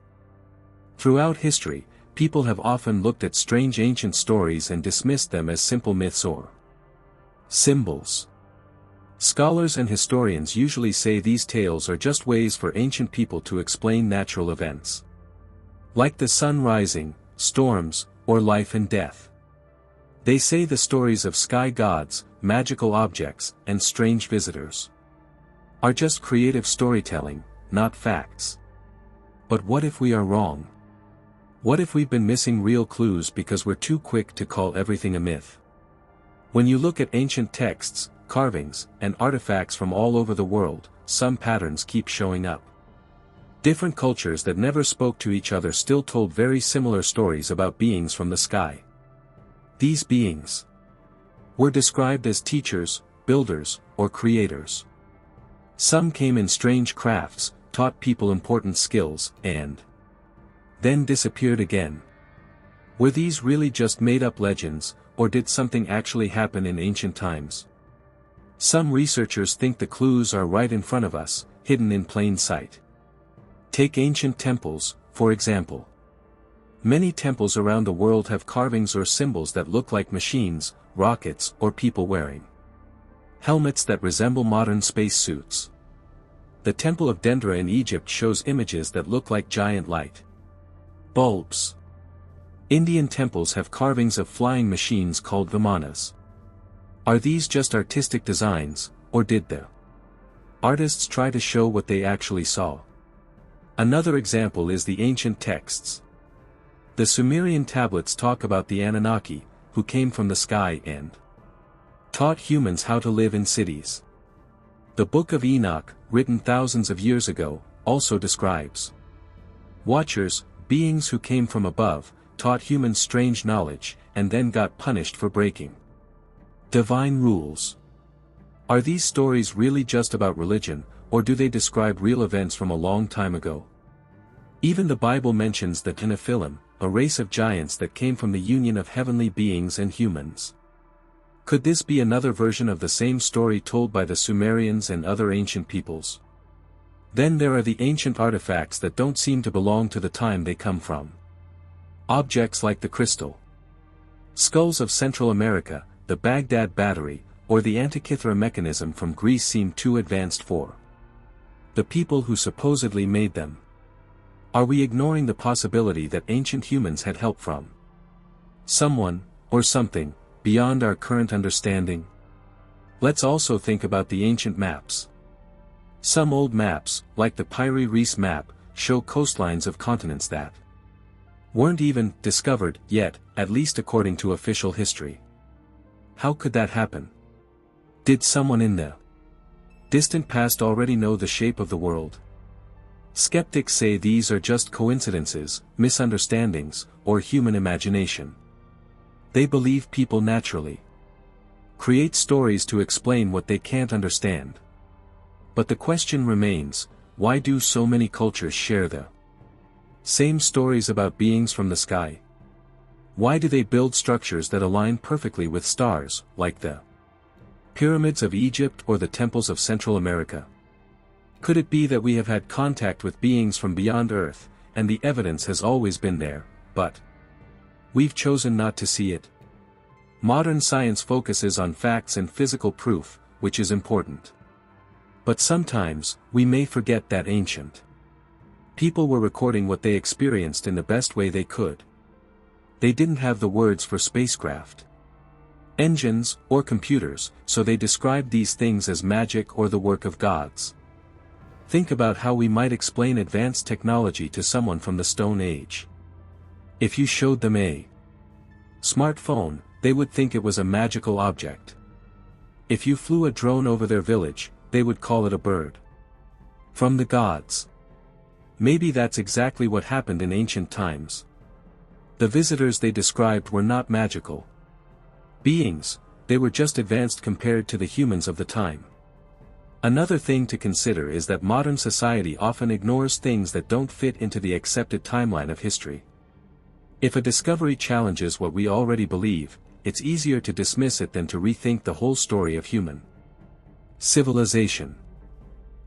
S1: Throughout history, people have often looked at strange ancient stories and dismissed them as simple myths or symbols. Scholars and historians usually say these tales are just ways for ancient people to explain natural events, like the sun rising, storms, or life and death. They say the stories of sky gods, magical objects, and strange visitors are just creative storytelling, not facts. But what if we are wrong? What if we've been missing real clues because we're too quick to call everything a myth? When you look at ancient texts, carvings, and artifacts from all over the world, some patterns keep showing up. Different cultures that never spoke to each other still told very similar stories about beings from the sky. These beings were described as teachers, builders, or creators. Some came in strange crafts, taught people important skills, and then disappeared again. Were these really just made-up legends, or did something actually happen in ancient times? Some researchers think the clues are right in front of us, hidden in plain sight. Take ancient temples, for example. Many temples around the world have carvings or symbols that look like machines, rockets, or people wearing helmets that resemble modern space suits. The Temple of Dendra in Egypt shows images that look like giant light bulbs. Indian temples have carvings of flying machines called vimanas. Are these just artistic designs, or did the artists try to show what they actually saw? Another example is the ancient texts. The Sumerian tablets talk about the Anunnaki, who came from the sky and taught humans how to live in cities. The Book of Enoch, written thousands of years ago, also describes watchers, beings who came from above, taught humans strange knowledge, and then got punished for breaking divine rules. Are these stories really just about religion, or do they describe real events from a long time ago? Even the Bible mentions the Nephilim, a race of giants that came from the union of heavenly beings and humans. Could this be another version of the same story told by the Sumerians and other ancient peoples? Then there are the ancient artifacts that don't seem to belong to the time they come from. Objects like the crystal skulls of Central America, the Baghdad battery, or the Antikythera mechanism from Greece seem too advanced for the people who supposedly made them. Are we ignoring the possibility that ancient humans had help from someone, or something, beyond our current understanding? Let's also think about the ancient maps. Some old maps, like the Piri Reis map, show coastlines of continents that weren't even discovered yet, at least according to official history. How could that happen? Did someone in the distant past already know the shape of the world? Skeptics say these are just coincidences, misunderstandings, or human imagination. They believe people naturally create stories to explain what they can't understand. But the question remains, why do so many cultures share the same stories about beings from the sky? Why do they build structures that align perfectly with stars, like the pyramids of Egypt or the temples of Central America? Could it be that we have had contact with beings from beyond Earth, and the evidence has always been there, but we've chosen not to see it? Modern science focuses on facts and physical proof, which is important. But sometimes, we may forget that ancient people were recording what they experienced in the best way they could. They didn't have the words for spacecraft, engines, or computers, so they described these things as magic or the work of gods. Think about how we might explain advanced technology to someone from the Stone Age. If you showed them a smartphone, they would think it was a magical object. If you flew a drone over their village, they would call it a bird from the gods. Maybe that's exactly what happened in ancient times. The visitors they described were not magical beings, they were just advanced compared to the humans of the time. Another thing to consider is that modern society often ignores things that don't fit into the accepted timeline of history. If a discovery challenges what we already believe, it's easier to dismiss it than to rethink the whole story of human civilization.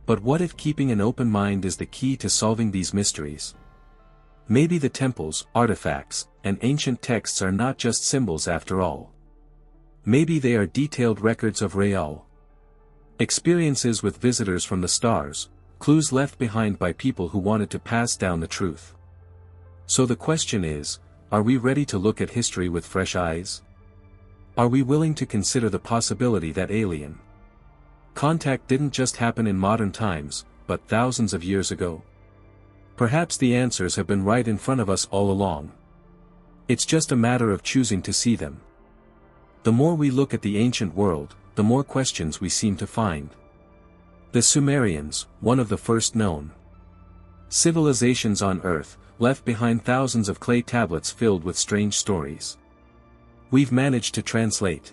S1: But what if keeping an open mind is the key to solving these mysteries? Maybe the temples, artifacts, and ancient texts are not just symbols after all. Maybe they are detailed records of real experiences with visitors from the stars, clues left behind by people who wanted to pass down the truth. So the question is, are we ready to look at history with fresh eyes? Are we willing to consider the possibility that alien contact didn't just happen in modern times, but thousands of years ago? Perhaps the answers have been right in front of us all along. It's just a matter of choosing to see them. The more we look at the ancient world, the more questions we seem to find. The Sumerians, one of the first known civilizations on Earth, left behind thousands of clay tablets filled with strange stories. We've managed to translate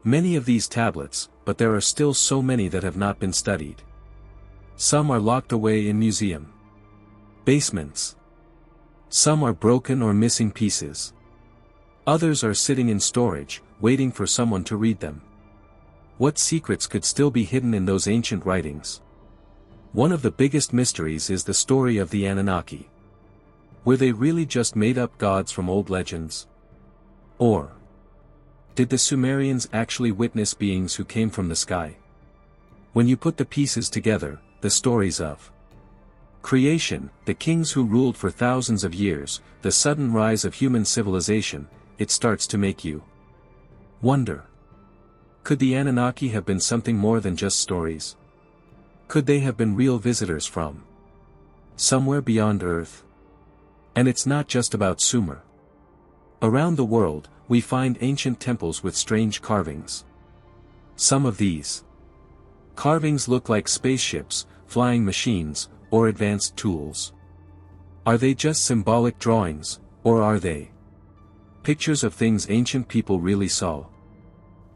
S1: many of these tablets, but there are still so many that have not been studied. Some are locked away in museum basements. Some are broken or missing pieces. Others are sitting in storage, waiting for someone to read them. What secrets could still be hidden in those ancient writings? One of the biggest mysteries is the story of the Anunnaki. Were they really just made-up gods from old legends? Or did the Sumerians actually witness beings who came from the sky? When you put the pieces together, the stories of creation, the kings who ruled for thousands of years, the sudden rise of human civilization, it starts to make you wonder. Could the Anunnaki have been something more than just stories? Could they have been real visitors from somewhere beyond Earth? And it's not just about Sumer. Around the world, we find ancient temples with strange carvings. Some of these carvings look like spaceships, flying machines, or advanced tools. Are they just symbolic drawings, or are they pictures of things ancient people really saw?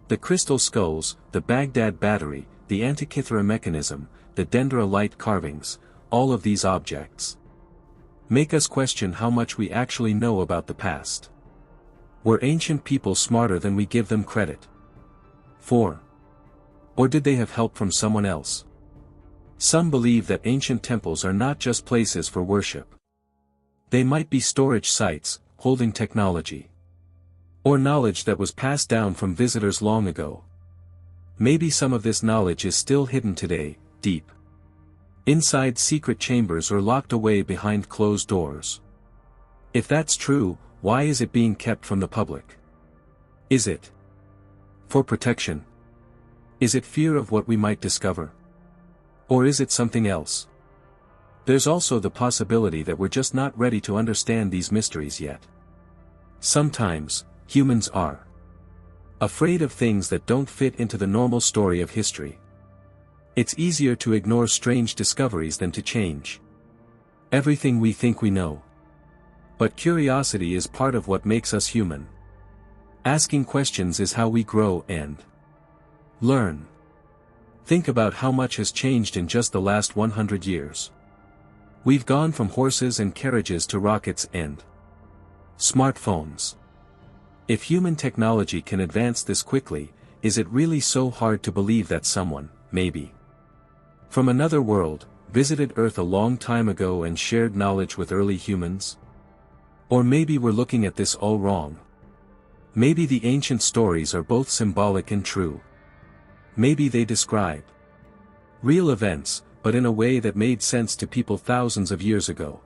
S1: The crystal skulls, the Baghdad battery, the Antikythera mechanism, the Dendera light carvings, all of these objects make us question how much we actually know about the past. Were ancient people smarter than we give them credit for? Or did they have help from someone else? Some believe that ancient temples are not just places for worship. They might be storage sites, holding technology or knowledge that was passed down from visitors long ago. Maybe some of this knowledge is still hidden today, deep inside secret chambers or locked away behind closed doors. If that's true, why is it being kept from the public? Is it for protection? Is it fear of what we might discover? Or is it something else? There's also the possibility that we're just not ready to understand these mysteries yet. Sometimes, humans are afraid of things that don't fit into the normal story of history. It's easier to ignore strange discoveries than to change everything we think we know. But curiosity is part of what makes us human. Asking questions is how we grow and learn. Think about how much has changed in just the last 100 years. We've gone from horses and carriages to rockets and smartphones. If human technology can advance this quickly, is it really so hard to believe that someone, maybe from another world, visited Earth a long time ago and shared knowledge with early humans? Or maybe we're looking at this all wrong. Maybe the ancient stories are both symbolic and true. Maybe they describe real events, but in a way that made sense to people thousands of years ago.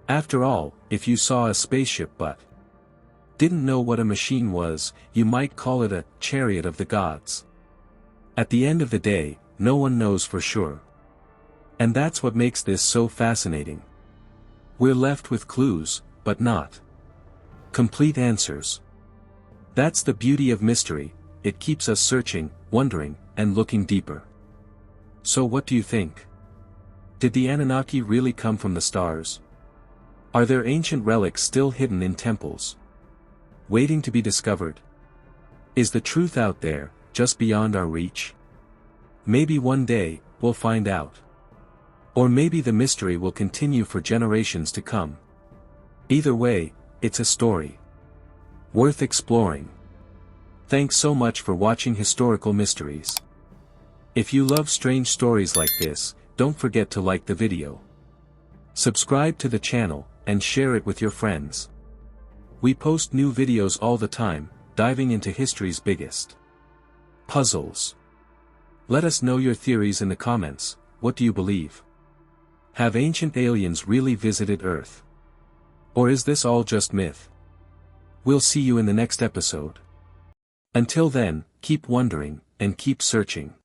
S1: After all, if you saw a spaceship but didn't know what a machine was, you might call it a chariot of the gods. At the end of the day, no one knows for sure. And that's what makes this so fascinating. We're left with clues, but not complete answers. That's the beauty of mystery, it keeps us searching, wondering, and looking deeper. So what do you think? Did the Anunnaki really come from the stars? Are there ancient relics still hidden in temples, waiting to be discovered? Is the truth out there, just beyond our reach? Maybe one day, we'll find out. Or maybe the mystery will continue for generations to come. Either way, it's a story worth exploring. Thanks so much for watching Historical Mysteries. If you love strange stories like this, don't forget to like the video. Subscribe to the channel, and share it with your friends. We post new videos all the time, diving into history's biggest puzzles. Let us know your theories in the comments. What do you believe? Have ancient aliens really visited Earth? Or is this all just myth? We'll see you in the next episode. Until then, keep wondering, and keep searching.